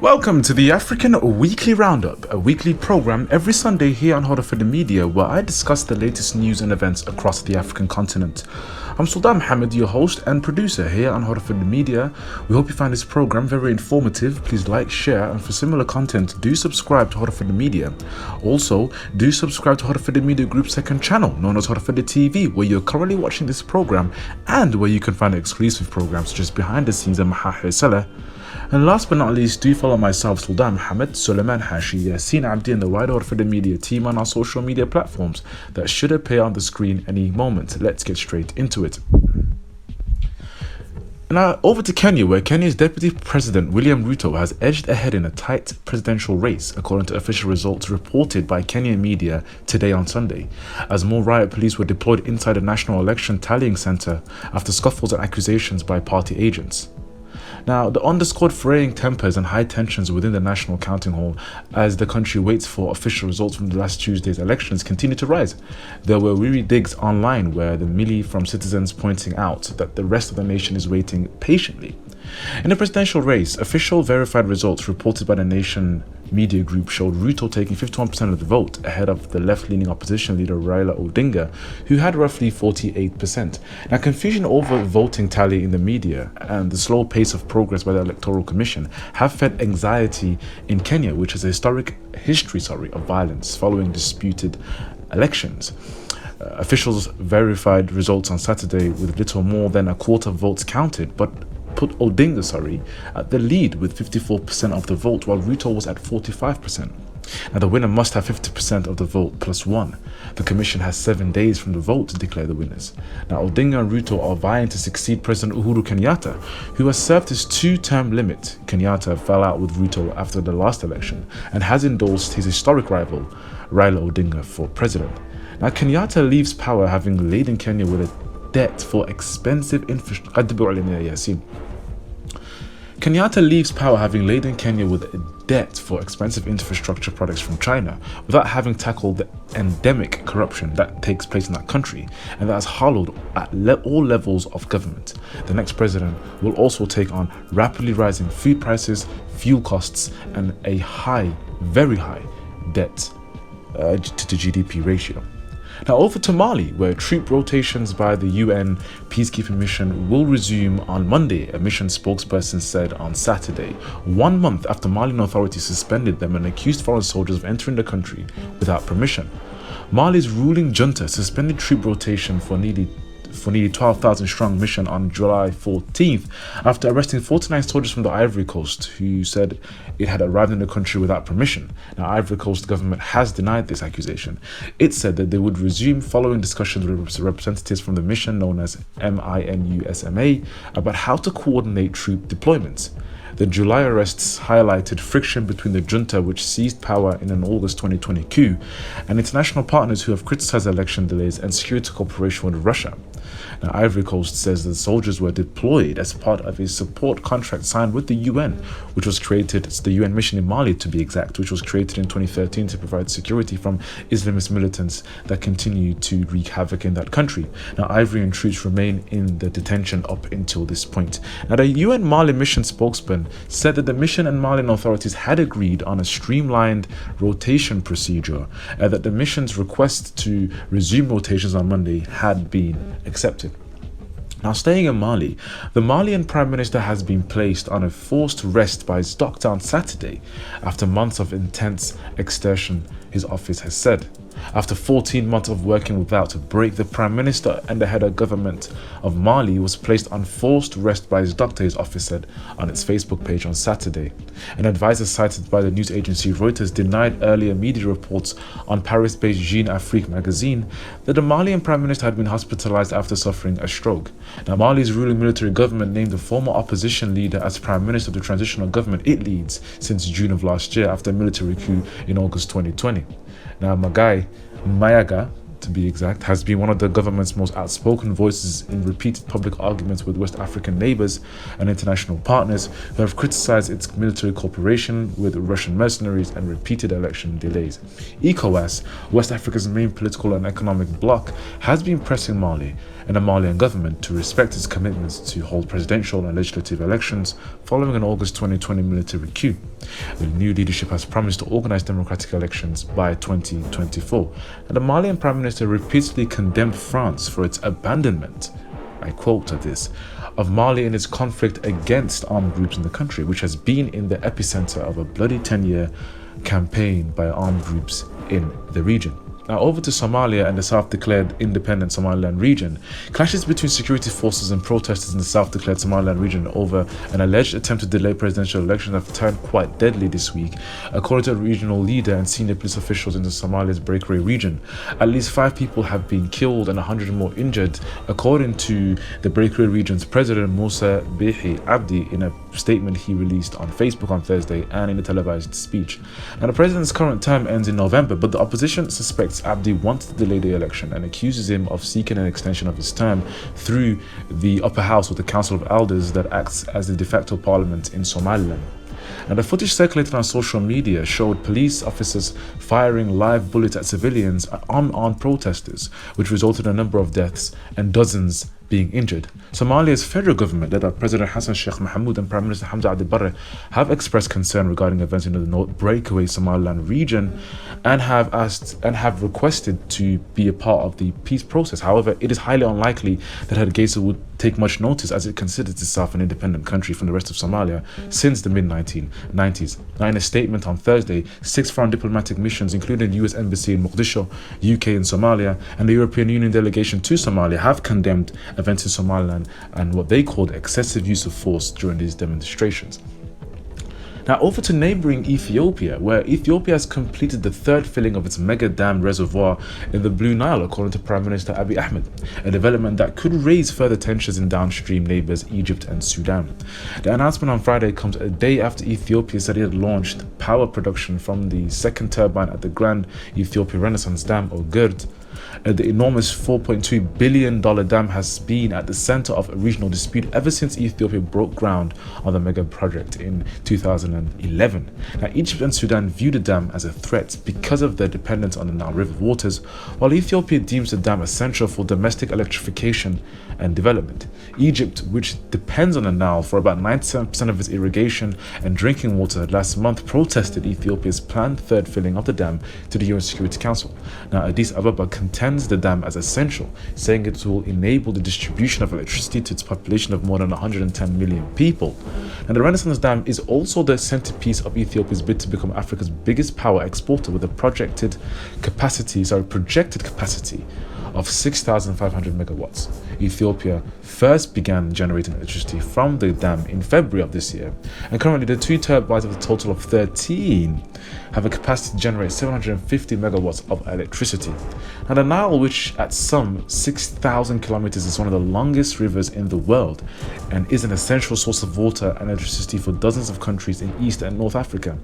Welcome to the African Weekly Roundup, a weekly program every Sunday here on HORUFADHI Media where I discuss the latest news and events across the African continent. I'm Sultan Mohammed, your host and producer here on HORUFADHI Media. We hope you find this program very informative. Please like, share, and for similar content, do subscribe to HORUFADHI Media. Also, do subscribe to HORUFADHI Media Group's second channel, known as HORUFADHI TV, where you're currently watching this program and where you can find exclusive programs such as Behind the Scenes and Mahahir Salah. And last but not least, do follow myself, Sultan Mohammed, Suleiman Hashi, Yasin Abdi, and the wider HORUFADHI Media team on our social media platforms that should appear on the screen any moment. Let's get straight into it. Now, over to Kenya, where Kenya's Deputy President William Ruto has edged ahead in a tight presidential race, according to official results reported by Kenyan media today on Sunday, as more riot police were deployed inside the National Election Tallying Centre after scuffles and accusations by party agents. Now, the underscored fraying tempers and high tensions within the National Counting Hall as the country waits for official results from the last Tuesday's elections continue to rise. There were weary digs online where the melee from citizens pointing out that the rest of the nation is waiting patiently. In the presidential race, official verified results reported by the Nation media group showed Ruto taking 51% of the vote ahead of the left-leaning opposition leader Raila Odinga, who had roughly 48%. Now, confusion over voting tally in the media and the slow pace of progress by the Electoral Commission have fed anxiety in Kenya, which has a historic history of violence following disputed elections. Officials verified results on Saturday with little more than a quarter of votes counted, but put Odinga at the lead with 54% of the vote, while Ruto was at 45%. Now, the winner must have 50% of the vote plus one. The commission has 7 days from the vote to declare the winners. Now, Odinga and Ruto are vying to succeed President Uhuru Kenyatta, who has served his two-term limit. Kenyatta fell out with Ruto after the last election and has endorsed his historic rival, Raila Odinga, for president. Now, Kenyatta leaves power having laden Kenya with a debt for expensive infrastructure. Kenyatta leaves power having laden Kenya with a debt for expensive infrastructure products from China without having tackled the endemic corruption that takes place in that country and that has hollowed at all levels of government. The next president will also take on rapidly rising food prices, fuel costs, and a very high debt to GDP ratio. Now, over to Mali, where troop rotations by the UN peacekeeping mission will resume on Monday, a mission spokesperson said on Saturday, 1 month after Malian authorities suspended them and accused foreign soldiers of entering the country without permission. Mali's ruling junta suspended troop rotation for nearly 12,000 strong mission on July 14th after arresting 49 soldiers from the Ivory Coast who said it had arrived in the country without permission. Now, Ivory Coast government has denied this accusation. It said that they would resume following discussions with representatives from the mission known as MINUSMA about how to coordinate troop deployments. The July arrests highlighted friction between the junta, which seized power in August 2022, and international partners who have criticized election delays and security cooperation with Russia. Now, Ivory Coast says the soldiers were deployed as part of a support contract signed with the UN, which was created, it's the UN mission in Mali to be exact, which was created in 2013 to provide security from Islamist militants that continue to wreak havoc in that country. Now, Ivorian troops remain in the detention up until this point. Now, the UN Mali mission spokesman said that the mission and Malian authorities had agreed on a streamlined rotation procedure, that the mission's request to resume rotations on Monday had been accepted. Now, staying in Mali, the Malian Prime Minister has been placed on a forced rest by his doctor on Saturday after months of intense exertion, his office has said. After 14 months of working without a break, the Prime Minister and the head of government of Mali was placed on forced rest by his doctor, his office said on its Facebook page on Saturday. An advisor cited by the news agency Reuters denied earlier media reports on Paris-based Jeune Afrique magazine that the Malian Prime Minister had been hospitalized after suffering a stroke. Now, Mali's ruling military government named the former opposition leader as Prime Minister of the transitional government it leads since June of last year after a military coup in August 2020. Now, Mayaga to be exact, has been one of the government's most outspoken voices in repeated public arguments with West African neighbors and international partners who have criticized its military cooperation with Russian mercenaries and repeated election delays. ECOWAS, West Africa's main political and economic bloc, has been pressing Mali and the Malian government to respect its commitments to hold presidential and legislative elections following an August 2020 military coup. The new leadership has promised to organize democratic elections by 2024, and the Malian Prime Minister repeatedly condemned France for its abandonment, I quote this, of Mali in its conflict against armed groups in the country, which has been in the epicenter of a bloody 10-year campaign by armed groups in the region. Now over to Somalia and the self-declared independent Somaliland region. Clashes between security forces and protesters in the self-declared Somaliland region over an alleged attempt to delay presidential elections have turned quite deadly this week, according to a regional leader and senior police officials in the Somalia's breakaway region. At least 5 people have been killed and 100 more injured, according to the breakaway region's president Musa Bihi Abdi in a statement he released on Facebook on Thursday and in a televised speech. Now the president's current term ends in November, but the opposition suspects Abdi wants to delay the election and accuses him of seeking an extension of his term through the upper house or the Council of Elders that acts as the de facto parliament in Somaliland. Now, the footage circulated on social media showed police officers firing live bullets at civilians and unarmed protesters, which resulted in a number of deaths and dozens being injured. Somalia's federal government, led by President Hassan Sheikh Mohamud and Prime Minister Hamza Abdi Barre, have expressed concern regarding events in the breakaway Somaliland region and have requested to be a part of the peace process. However, it is highly unlikely that Hargeisa would take much notice, as it considers itself an independent country from the rest of Somalia since the mid-1990s. Now, in a statement on Thursday, 6 foreign diplomatic missions, including the US Embassy in Mogadishu, UK in Somalia, and the European Union delegation to Somalia, have condemned events in Somaliland and what they called excessive use of force during these demonstrations. Now over to neighboring Ethiopia, where Ethiopia has completed the 3rd filling of its mega dam reservoir in the Blue Nile, according to Prime Minister Abiy Ahmed, a development that could raise further tensions in downstream neighbors Egypt and Sudan. The announcement on Friday comes a day after Ethiopia said it had launched power production from the 2nd turbine at the Grand Ethiopia Renaissance Dam, or GERD. The enormous $4.2 billion dam has been at the center of a regional dispute ever since Ethiopia broke ground on the mega project in 2011. Now, Egypt and Sudan view the dam as a threat because of their dependence on the Nile River waters, while Ethiopia deems the dam essential for domestic electrification and development. Egypt, which depends on the Nile for about 97% of its irrigation and drinking water, last month protested Ethiopia's planned 3rd filling of the dam to the UN Security Council. Now, Addis Ababa contends the dam as essential, saying it will enable the distribution of electricity to its population of more than 110 million people. And the Renaissance Dam is also the centerpiece of Ethiopia's bid to become Africa's biggest power exporter, with a projected capacity of 6,500 megawatts. Ethiopia first began generating electricity from the dam in February of this year, and currently the 2 turbines of a total of 13 have a capacity to generate 750 megawatts of electricity. Now, the Nile, which at some 6,000 kilometers is one of the longest rivers in the world and is an essential source of water and electricity for dozens of countries in East and North Africa.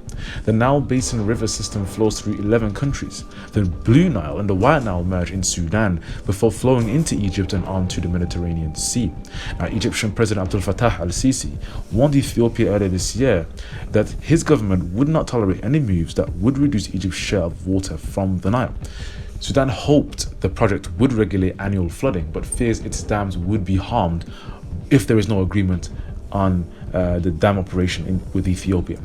The Nile Basin river system flows through 11 countries. The Blue Nile and the White Nile merge in Sudan before flowing into Egypt and onto the Mediterranean Sea. Now, Egyptian President Abdel Fattah al-Sisi warned Ethiopia earlier this year that his government would not tolerate any moves that would reduce Egypt's share of water from the Nile. Sudan hoped the project would regulate annual flooding, but fears its dams would be harmed if there is no agreement on the dam operation with Ethiopia.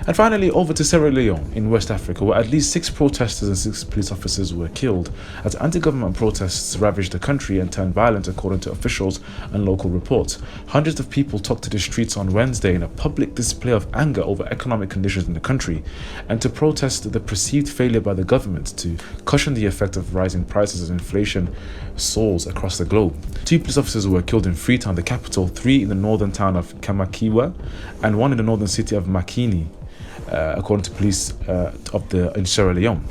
And finally, over to Sierra Leone in West Africa, where at least 6 protesters and 6 police officers were killed as anti-government protests ravaged the country and turned violent, according to officials and local reports. Hundreds of people took to the streets on Wednesday in a public display of anger over economic conditions in the country and to protest the perceived failure by the government to cushion the effect of rising prices as inflation soars across the globe. 2 police officers were killed in Freetown, the capital, 3 in the northern town of Kamakiwa, and 1 in the northern city of Makini, according to police in Sierra Leone.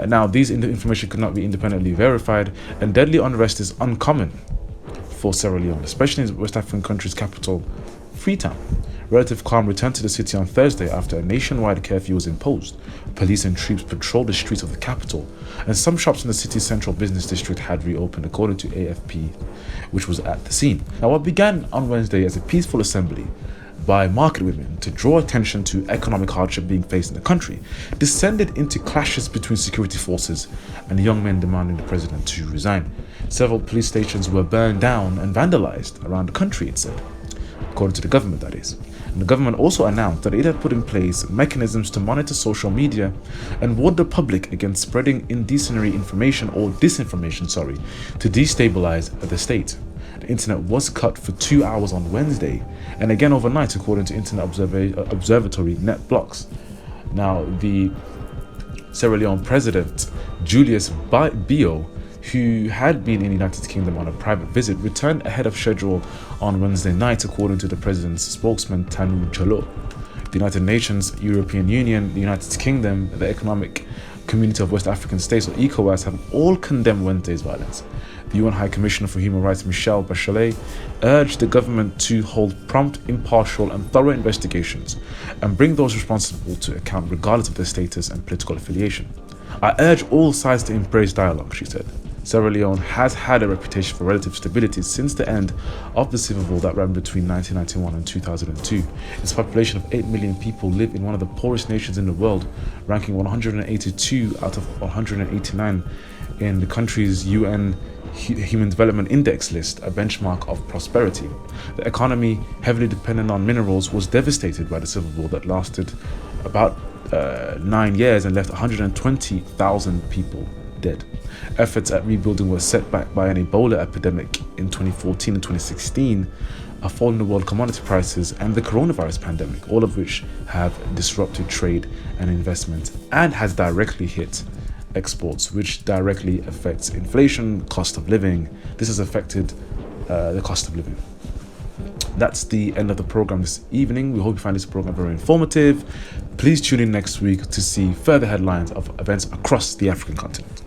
Now, these information could not be independently verified, and deadly unrest is uncommon for Sierra Leone, especially in the West African country's capital, Freetown. Relative calm returned to the city on Thursday after a nationwide curfew was imposed. Police and troops patrolled the streets of the capital, and some shops in the city's central business district had reopened, according to AFP, which was at the scene. Now, what began on Wednesday as a peaceful assembly by market women to draw attention to economic hardship being faced in the country descended into clashes between security forces and young men demanding the president to resign. Several police stations were burned down and vandalized around the country, it said, according to the government, that is. And the government also announced that it had put in place mechanisms to monitor social media and warn the public against spreading incendiary information or disinformation, to destabilize the state. The internet was cut for 2 hours on Wednesday and again overnight, according to Internet Observatory NetBlocks. Now, the Sierra Leone president, Julius Bio, who had been in the United Kingdom on a private visit, returned ahead of schedule on Wednesday night, according to the president's spokesman Tanu Chalo. The United Nations, European Union, the United Kingdom, the Economic Community of West African States, or ECOWAS, have all condemned Wednesday's violence. The UN High Commissioner for Human Rights, Michelle Bachelet, urged the government to hold prompt, impartial and thorough investigations and bring those responsible to account regardless of their status and political affiliation. I urge all sides to embrace dialogue, she said. Sierra Leone has had a reputation for relative stability since the end of the civil war that ran between 1991 and 2002. Its population of 8 million people live in one of the poorest nations in the world, ranking 182 out of 189 in the country's UN Human Development Index list, a benchmark of prosperity. The economy, heavily dependent on minerals, was devastated by the civil war that lasted about 9 years and left 120,000 people dead. Efforts at rebuilding were set back by an Ebola epidemic in 2014 and 2016, a fall in the world commodity prices, and the coronavirus pandemic, all of which have disrupted trade and investment and has directly hit exports, which directly affects inflation, cost of living. This has affected the cost of living. That's the end of the program this evening. We hope you find this program very informative. Please tune in next week to see further headlines of events across the African continent.